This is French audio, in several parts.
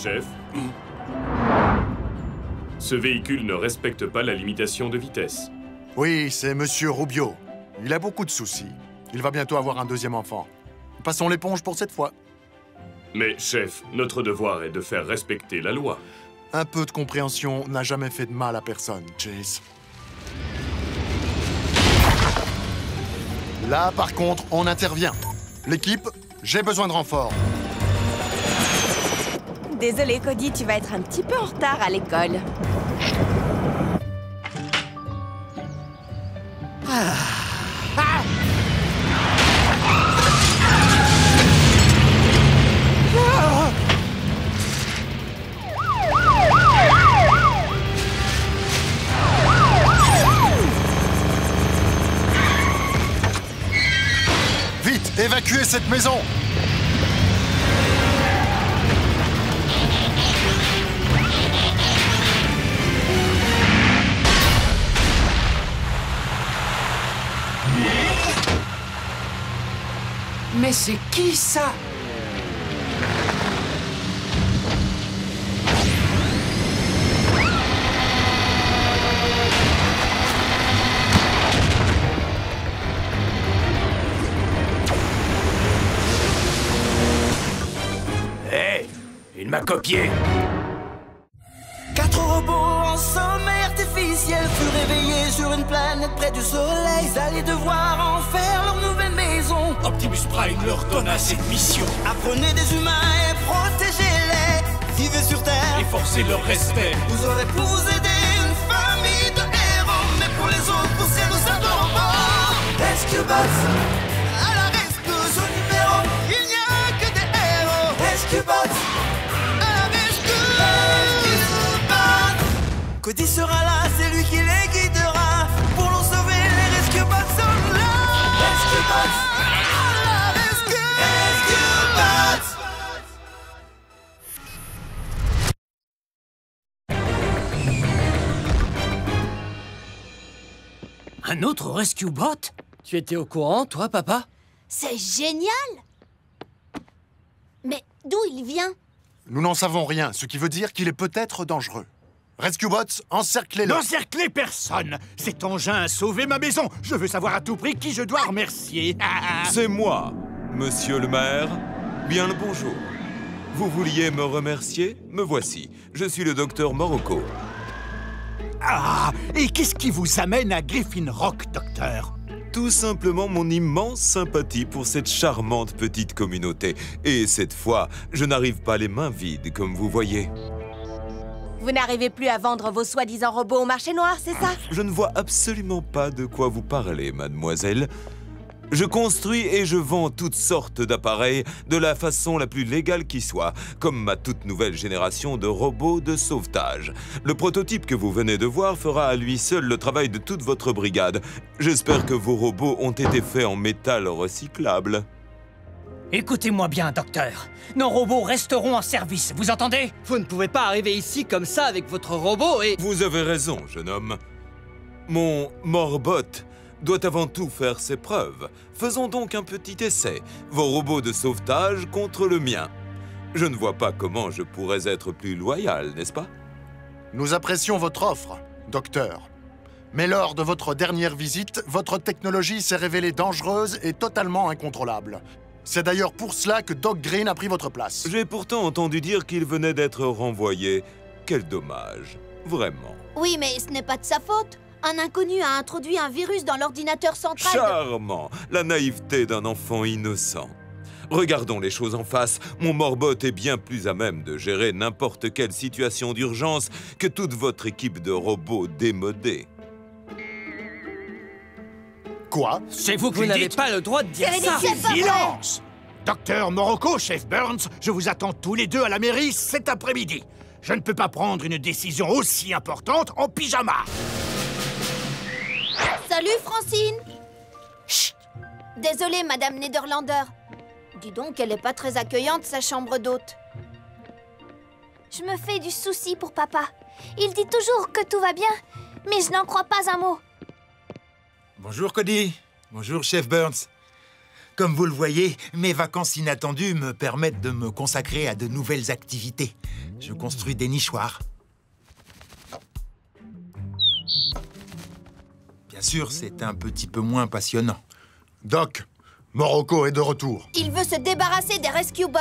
Chef, ce véhicule ne respecte pas la limitation de vitesse. Oui, c'est Monsieur Rubio. Il a beaucoup de soucis. Il va bientôt avoir un deuxième enfant. Passons l'éponge pour cette fois. Mais, chef, notre devoir est de faire respecter la loi. Un peu de compréhension n'a jamais fait de mal à personne, Chase. Là, par contre, on intervient. L'équipe, j'ai besoin de renfort. Désolé, Cody, tu vas être un petit peu en retard à l'école. Vite, évacuez cette maison! Mais c'est qui ça? Hé, il m'a copié. 4 robots en sommeil artificiel furent réveillés sur une planète près du soleil. Ils allaient devoir en faire leur nouvelle maison. Optimus Prime leur donna cette mission. Apprenez des humains et protégez-les. Vivez sur Terre Et forcez leur respect. vous aurez pour vous aider une famille de héros. Mais pour les autres, pour ces nous adorons. Rescue Bots, à la rescousse, ce numéro, il n'y a que des héros. Rescue Bots, à la rescousse. Rescue Bots. Cody sera là, c'est lui qui les guidera. Pour l'en sauver, les Rescue Bots sont là. Rescue Bots, à la rescue. Rescue Bots. Un autre Rescue Bot? Tu étais au courant, toi, papa? C'est génial! Mais d'où il vient? Nous n'en savons rien, ce qui veut dire qu'il est peut-être dangereux. Rescue Bots, encerclez-le! N'encerclez personne. Cet engin a sauvé ma maison. Je veux savoir à tout prix qui je dois remercier. C'est moi, monsieur le maire. Bien le bonjour. Vous vouliez me remercier? Me voici. Je suis le docteur Morocco. Ah, et qu'est-ce qui vous amène à Griffin Rock, docteur? Tout simplement mon immense sympathie pour cette charmante petite communauté. Et cette fois, je n'arrive pas les mains vides, comme vous voyez. Vous n'arrivez plus à vendre vos soi-disant robots au marché noir, c'est ça? Je ne vois absolument pas de quoi vous parlez, mademoiselle. Je construis et je vends toutes sortes d'appareils de la façon la plus légale qui soit, comme ma toute nouvelle génération de robots de sauvetage. Le prototype que vous venez de voir fera à lui seul le travail de toute votre brigade. J'espère que vos robots ont été faits en métal recyclable. Écoutez-moi bien, docteur. Nos robots resteront en service, vous entendez? Vous ne pouvez pas arriver ici comme ça avec votre robot et... Vous avez raison, jeune homme. Mon Morbot doit avant tout faire ses preuves. Faisons donc un petit essai. Vos robots de sauvetage contre le mien. Je ne vois pas comment je pourrais être plus loyal, n'est-ce pas? Nous apprécions votre offre, docteur. Mais lors de votre dernière visite, votre technologie s'est révélée dangereuse et totalement incontrôlable. C'est d'ailleurs pour cela que Doc Green a pris votre place. J'ai pourtant entendu dire qu'il venait d'être renvoyé. Quel dommage. Vraiment. Oui, mais ce n'est pas de sa faute. Un inconnu a introduit un virus dans l'ordinateur central. Charmant. La naïveté d'un enfant innocent. Regardons les choses en face. Mon Morbot est bien plus à même de gérer n'importe quelle situation d'urgence que toute votre équipe de robots démodés. Quoi? C'est vous qui Vous le n'avez dites. pas le droit de dire ça! Silence! Docteur Morocco, chef Burns, je vous attends tous les deux à la mairie cet après-midi. Je ne peux pas prendre une décision aussi importante en pyjama. Salut, Francine! Chut! Désolée, Madame Nederlander. Dis donc, elle est pas très accueillante, sa chambre d'hôte. Je me fais du souci pour papa. Il dit toujours que tout va bien, mais je n'en crois pas un mot. Bonjour, Cody. Bonjour, chef Burns. Comme vous le voyez, mes vacances inattendues me permettent de me consacrer à de nouvelles activités. Je construis des nichoirs. Bien sûr, c'est un petit peu moins passionnant. Doc, Morocco est de retour. Il veut se débarrasser des Rescue Bots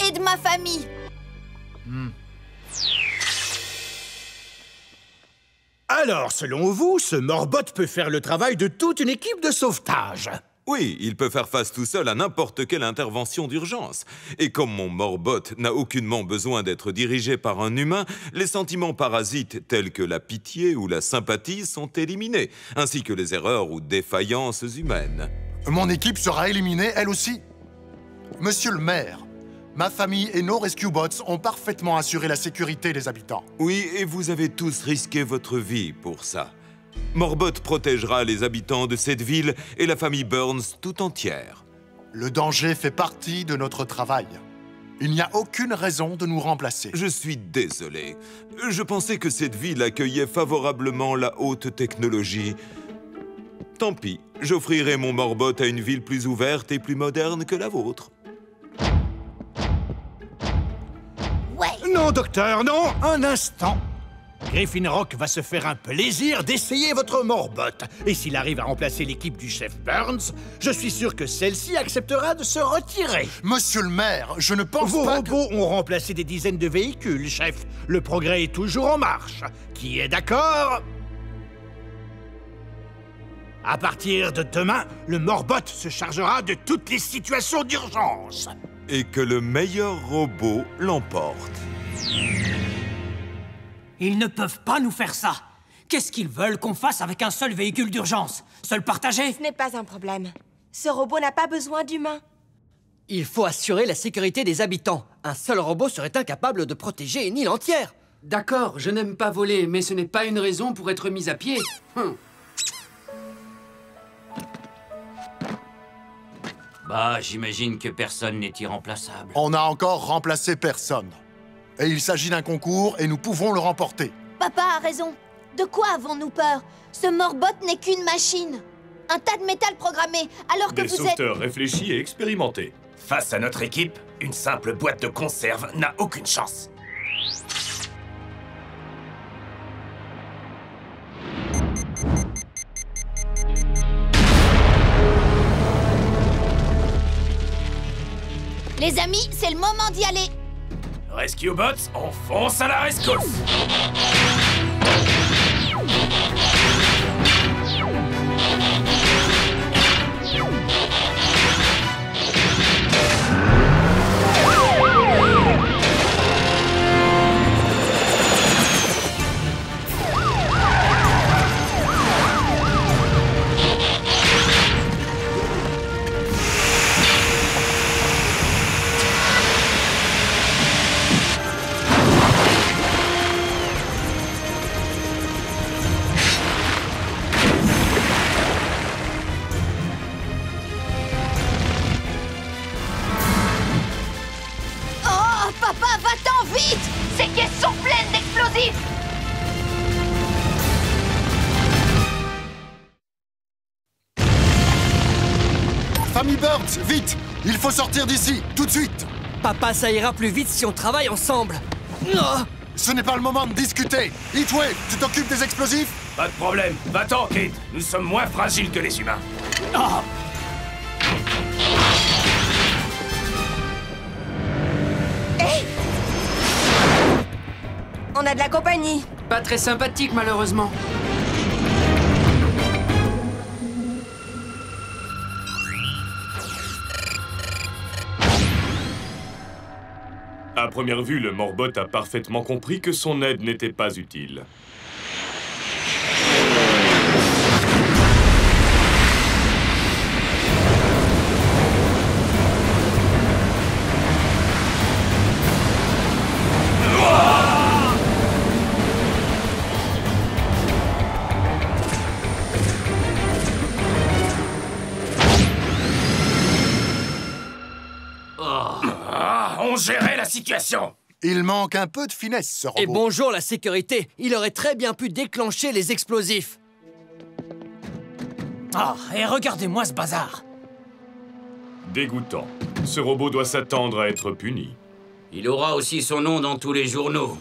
et de ma famille. Alors, selon vous, ce Morbot peut faire le travail de toute une équipe de sauvetage. Oui, il peut faire face tout seul à n'importe quelle intervention d'urgence. Et comme mon Morbot n'a aucunement besoin d'être dirigé par un humain, les sentiments parasites tels que la pitié ou la sympathie sont éliminés, ainsi que les erreurs ou défaillances humaines. Mon équipe sera éliminée, elle aussi. Monsieur le maire, ma famille et nos Rescue Bots ont parfaitement assuré la sécurité des habitants. Oui, et vous avez tous risqué votre vie pour ça. Morbot protégera les habitants de cette ville et la famille Burns tout entière. Le danger fait partie de notre travail. Il n'y a aucune raison de nous remplacer. Je suis désolé. Je pensais que cette ville accueillait favorablement la haute technologie. Tant pis, j'offrirai mon Morbot à une ville plus ouverte et plus moderne que la vôtre. Non, docteur, non, un instant. Griffin Rock va se faire un plaisir d'essayer votre Morbot. Et s'il arrive à remplacer l'équipe du chef Burns, je suis sûr que celle-ci acceptera de se retirer. Monsieur le maire, je ne pense Vos pas robots ont remplacé des dizaines de véhicules, chef. Le progrès est toujours en marche. Qui est d'accord? À partir de demain, le Morbot se chargera de toutes les situations d'urgence. Et que le meilleur robot l'emporte. Ils ne peuvent pas nous faire ça. Qu'est-ce qu'ils veulent qu'on fasse avec un seul véhicule d'urgence? Se le partager? Ce n'est pas un problème. Ce robot n'a pas besoin d'humains. Il faut assurer la sécurité des habitants. Un seul robot serait incapable de protéger une île entière. D'accord, je n'aime pas voler, mais ce n'est pas une raison pour être mis à pied. Bah, j'imagine que personne n'est irremplaçable. On n'a encore remplacé personne. Et il s'agit d'un concours et nous pouvons le remporter. Papa a raison. De quoi avons-nous peur? Ce Morbot n'est qu'une machine. Un tas de métal programmé, alors que Des vous sauveteurs réfléchis et expérimentés. Face à notre équipe, une simple boîte de conserve n'a aucune chance. Les amis, c'est le moment d'y aller. Rescue Bots, on fonce à la rescousse. Oh, papa, va-t'en vite! Ces caisses sont pleines d'explosifs! Famille Burns, vite! Il faut sortir d'ici, tout de suite! Papa, ça ira plus vite si on travaille ensemble. Non! Ce n'est pas le moment de discuter! Heatwave, tu t'occupes des explosifs? Pas de problème, va-t'en, Kate. Nous sommes moins fragiles que les humains. Oh! On a de la compagnie. Pas très sympathique, malheureusement. À première vue, le Morbot a parfaitement compris que son aide n'était pas utile. On gérait la situation. Il manque un peu de finesse, ce robot. Et bonjour la sécurité. Il aurait très bien pu déclencher les explosifs. Ah, et regardez-moi ce bazar. Dégoûtant. Ce robot doit s'attendre à être puni. Il aura aussi son nom dans tous les journaux.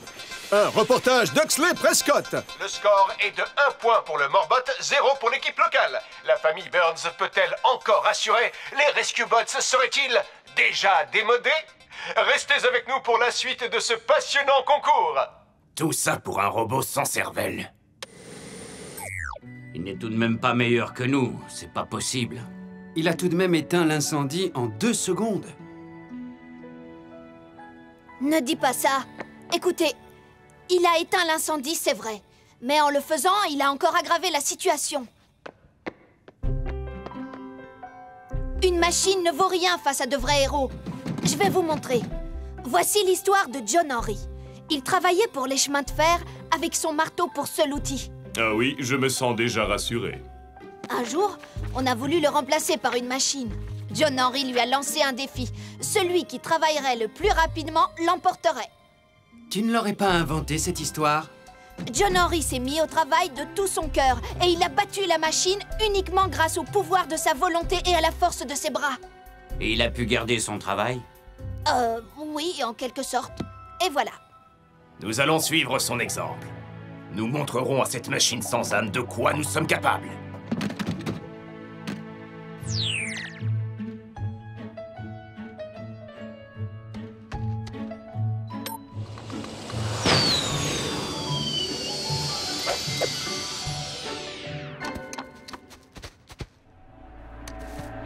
Un reportage d'Huxley Prescott. Le score est de 1 point pour le Morbot, 0 pour l'équipe locale. La famille Burns peut-elle encore assurer? Les Rescue Bots seraient-ils déjà démodés? Restez avec nous pour la suite de ce passionnant concours. Tout ça pour un robot sans cervelle. Il n'est tout de même pas meilleur que nous, c'est pas possible. Il a tout de même éteint l'incendie en 2 secondes. Ne dis pas ça. Écoutez, il a éteint l'incendie, c'est vrai. Mais en le faisant, il a encore aggravé la situation. Une machine ne vaut rien face à de vrais héros. Je vais vous montrer. Voici l'histoire de John Henry. Il travaillait pour les chemins de fer avec son marteau pour seul outil. Ah oui, je me sens déjà rassuré. Un jour, on a voulu le remplacer par une machine. John Henry lui a lancé un défi. Celui qui travaillerait le plus rapidement l'emporterait. Tu ne l'aurais pas inventé, cette histoire? John Henry s'est mis au travail de tout son cœur et il a battu la machine uniquement grâce au pouvoir de sa volonté et à la force de ses bras. Et il a pu garder son travail? Oui, en quelque sorte. Et voilà. Nous allons suivre son exemple. Nous montrerons à cette machine sans âme de quoi nous sommes capables.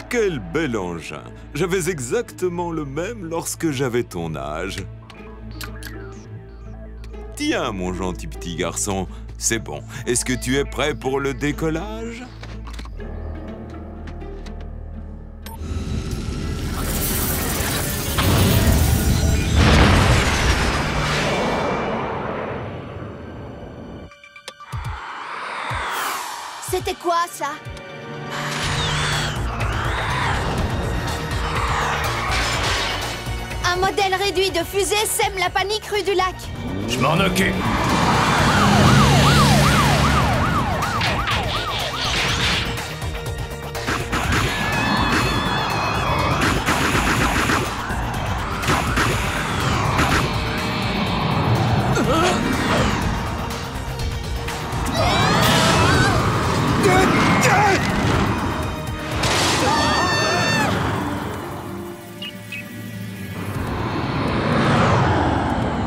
Quel bel engin! J'avais exactement le même lorsque j'avais ton âge. Tiens, mon gentil petit garçon, c'est bon. Est-ce que tu es prêt pour le décollage? C'était quoi, ça? Un modèle réduit de fusée sème la panique rue du lac. Je m'en occupe.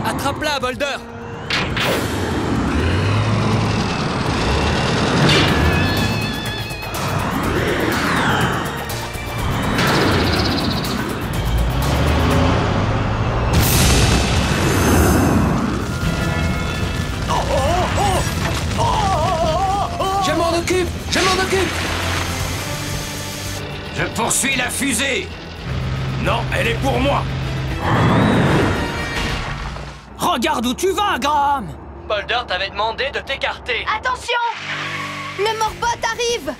Attrape-la, Boulder! Je m'en occupe! Je m'en occupe! Je poursuis la fusée! Non, elle est pour moi! Regarde où tu vas, Graham! Boulder t'avait demandé de t'écarter. Attention! Le Morbot arrive!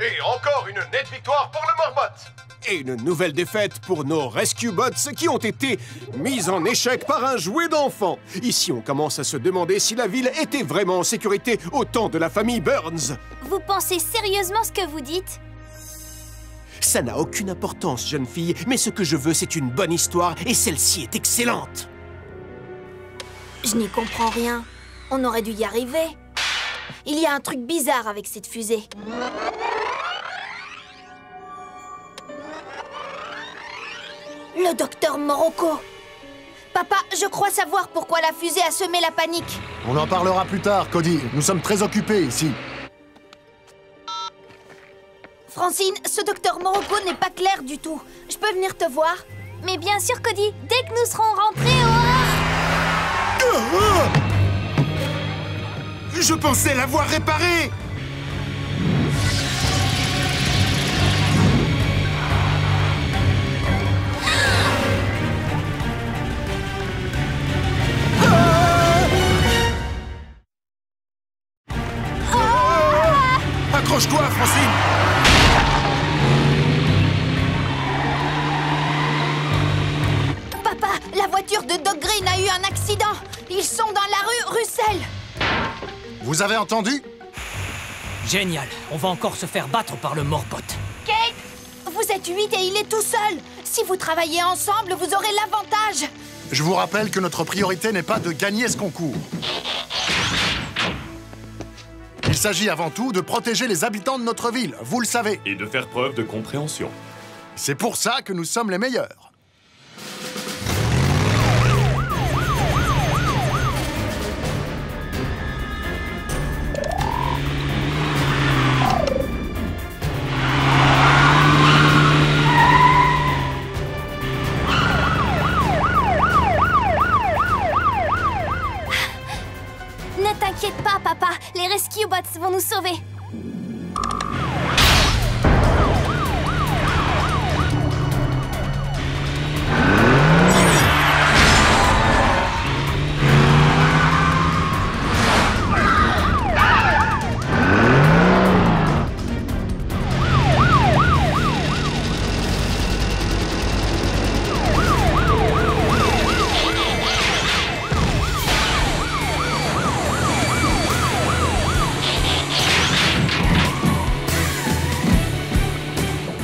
Et encore une nette victoire pour le Morbot. Et une nouvelle défaite pour nos Rescue Bots qui ont été mis en échec par un jouet d'enfant. Ici, on commence à se demander si la ville était vraiment en sécurité au temps de la famille Burns. Vous pensez sérieusement ce que vous dites? Ça n'a aucune importance, jeune fille, mais ce que je veux, c'est une bonne histoire, et celle-ci est excellente. Je n'y comprends rien. On aurait dû y arriver. Il y a un truc bizarre avec cette fusée. Le docteur Morocco. Papa, je crois savoir pourquoi la fusée a semé la panique. On en parlera plus tard, Cody. Nous sommes très occupés ici. Francine, ce docteur Morocco n'est pas clair du tout. Je peux venir te voir? Mais bien sûr, Cody. Dès que nous serons rentrés Je pensais l'avoir réparé! voiture de Doc Green a eu un accident. Ils sont dans la rue Russell. Vous avez entendu? Génial. On va encore se faire battre par le Morbot. Kate, vous êtes 8 et il est tout seul. Si vous travaillez ensemble, vous aurez l'avantage. Je vous rappelle que notre priorité n'est pas de gagner ce concours. Il s'agit avant tout de protéger les habitants de notre ville, vous le savez. Et de faire preuve de compréhension. C'est pour ça que nous sommes les meilleurs. Ne t'inquiète pas, papa. Les Rescue Bots vont nous sauver.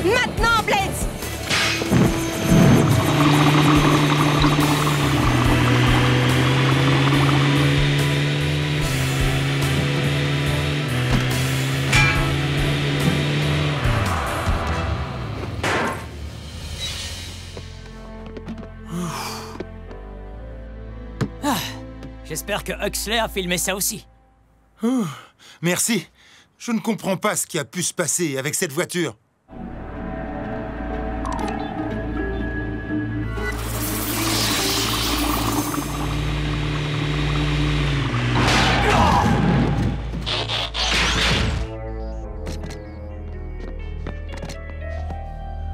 Maintenant, Blades! J'espère que Huxley a filmé ça aussi. Merci. Je ne comprends pas ce qui a pu se passer avec cette voiture.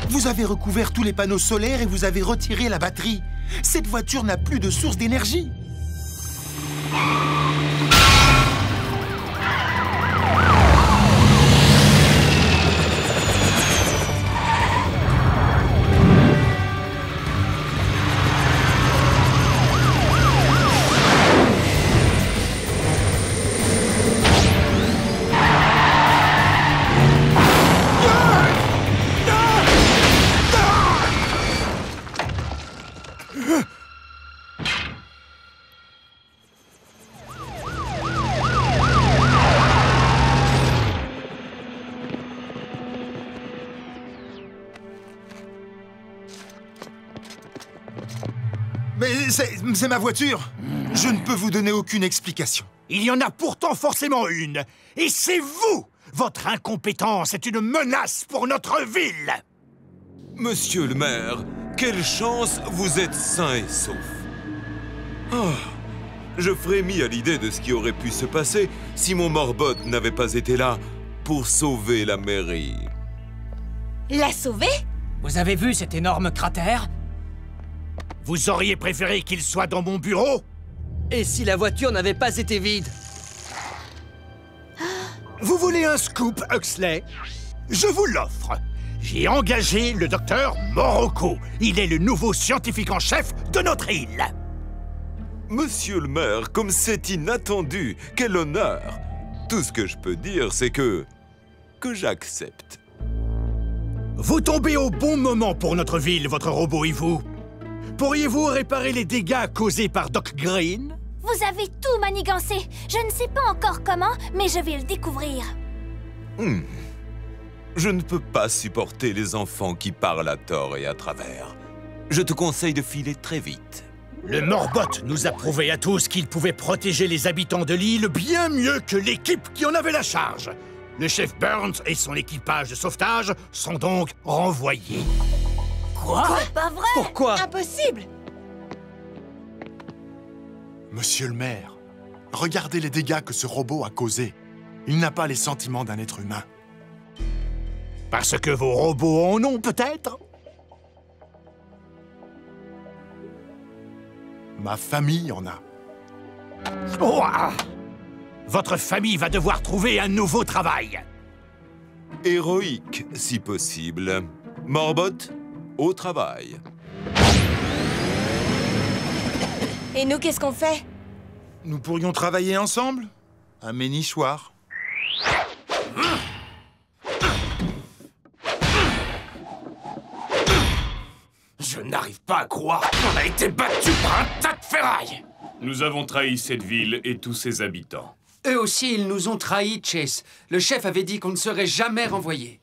Vous avez recouvert tous les panneaux solaires et vous avez retiré la batterie. Cette voiture n'a plus de source d'énergie. Mais c'est ma voiture. Je ne peux vous donner aucune explication. Il y en a pourtant forcément une. Et c'est vous! Votre incompétence est une menace pour notre ville! Monsieur le maire, quelle chance vous êtes sain et sauf. Oh, je frémis à l'idée de ce qui aurait pu se passer si mon Morbot n'avait pas été là pour sauver la mairie. La sauver? Vous avez vu cet énorme cratère? Vous auriez préféré qu'il soit dans mon bureau? Et si la voiture n'avait pas été vide? Vous voulez un scoop, Huxley? Je vous l'offre. J'ai engagé le docteur Morocco. Il est le nouveau scientifique en chef de notre île. Monsieur le maire, comme c'est inattendu, quel honneur! Tout ce que je peux dire, c'est que j'accepte. Vous tombez au bon moment pour notre ville, votre robot et vous. Pourriez-vous réparer les dégâts causés par Doc Green? Vous avez tout manigancé. Je ne sais pas encore comment, mais je vais le découvrir. Je ne peux pas supporter les enfants qui parlent à tort et à travers. Je te conseille de filer très vite. Le Morbot nous a prouvé à tous qu'il pouvait protéger les habitants de l'île bien mieux que l'équipe qui en avait la charge. Le chef Burns et son équipage de sauvetage sont donc renvoyés. Quoi? C'est pas vrai! Pourquoi? Impossible! Monsieur le maire, regardez les dégâts que ce robot a causés. Il n'a pas les sentiments d'un être humain. Parce que vos robots en ont, peut-être? Ma famille en a. Oh, votre famille va devoir trouver un nouveau travail. Héroïque, si possible. Morbot, au travail. Et nous, qu'est-ce qu'on fait? Nous pourrions travailler ensemble? Un ménichoir. Je n'arrive pas à croire qu'on a été battu par un tas de ferraille. Nous avons trahi cette ville et tous ses habitants. Eux aussi, ils nous ont trahis, Chase. Le chef avait dit qu'on ne serait jamais renvoyé.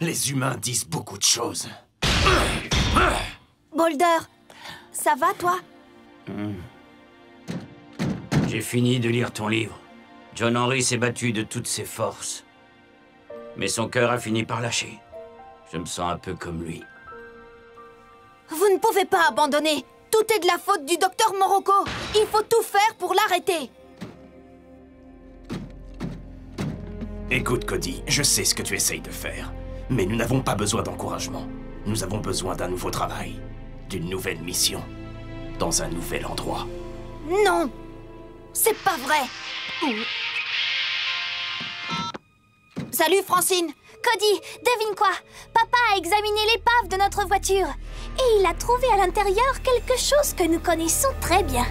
Les humains disent beaucoup de choses. Boulder, ça va, toi? J'ai fini de lire ton livre. John Henry s'est battu de toutes ses forces. Mais son cœur a fini par lâcher. Je me sens un peu comme lui. Vous ne pouvez pas abandonner. Tout est de la faute du docteur Morocco. Il faut tout faire pour l'arrêter. Écoute, Cody, je sais ce que tu essayes de faire. Mais nous n'avons pas besoin d'encouragement. Nous avons besoin d'un nouveau travail, d'une nouvelle mission, dans un nouvel endroit. Non, c'est pas vrai. Salut, Francine. Cody, devine quoi? Papa a examiné l'épave de notre voiture. Et il a trouvé à l'intérieur quelque chose que nous connaissons très bien.